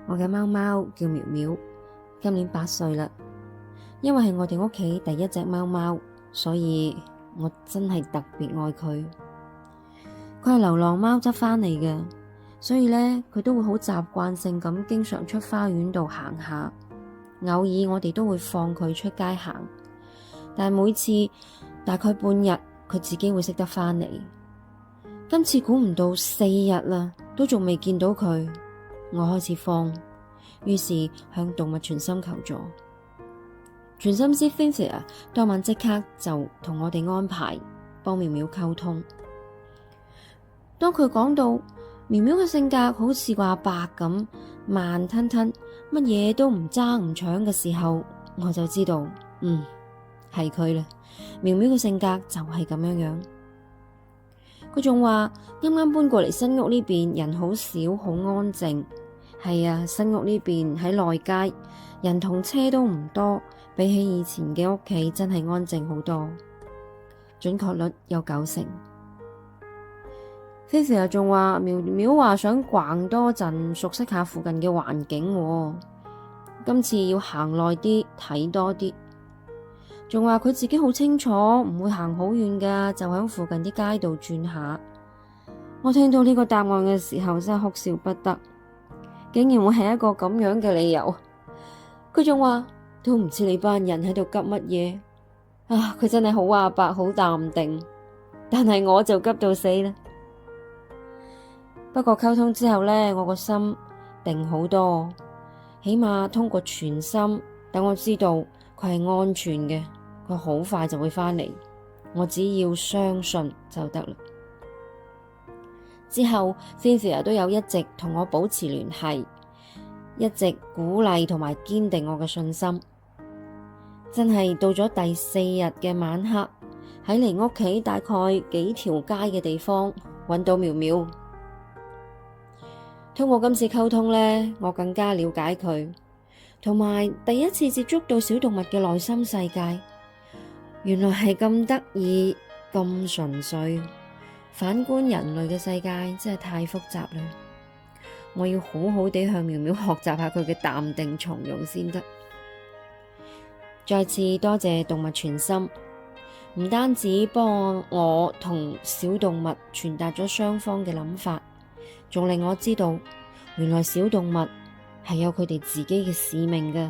我嘅貓貓叫苗苗，今年8歲啦。因為係我哋屋企第一隻貓貓，所以我真係特別愛佢。佢係流浪貓執返嚟嘅，所以呢，佢都會好習慣性咁經常出花園度行下。偶爾我哋都會放佢出街行，但係每次大概半日，佢自己會識得返嚟。今次估唔到4日啦，都仲未見到佢，我開始慌，於是向動物傳心求助。傳心師 Cynthia 當晚即刻就同我哋安排幫苗苗溝通。當佢講到苗苗嘅性格好似個阿伯咁慢吞吞，乜嘢都唔爭唔搶嘅時候，我就知道，係佢啦。苗苗嘅性格就係咁樣樣。佢仲話啱啱搬過嚟新屋呢邊，人好少，好安靜。係啊，新屋呢邊喺內街，人同車都唔多，比起以前嘅屋企真係安靜好多，準確率有90%。Cynthia仲話苗苗話想逛多陣，熟悉下附近嘅環境喎。今次要行耐啲，睇多啲。仲話佢自己好清楚，唔會行好遠噶，就喺附近啲街道轉下。我聽到呢個答案嘅時候，真係哭笑不得，竟然會係一個咁樣嘅理由。佢仲話都唔知你班人喺度急乜嘢啊！佢真係好阿伯，好淡定，但係我就急到死啦。不過溝通之後呢，我個心定好多，起碼通過傳心，等我知道佢係安全嘅，佢好快就會返嚟，我只要相信就得啦。之後 Cynthia 都有一直同我保持聯繫，一直鼓勵同埋堅定我嘅信心。真係到咗第4日嘅晚黑，喺離屋企大概幾條街嘅地方揾到苗苗。通過今次溝通呢，我更加了解佢，同埋第一次接觸到小動物嘅內心世界，原來係咁得意、咁純粹。反觀人類嘅世界真係太複雜啦，我要好好地向苗苗學習下佢嘅淡定從容先得。再次多謝動物傳心，唔單止幫我同小動物傳達咗雙方嘅諗法，仲令我知道原來小動物係有佢哋自己嘅使命㗎。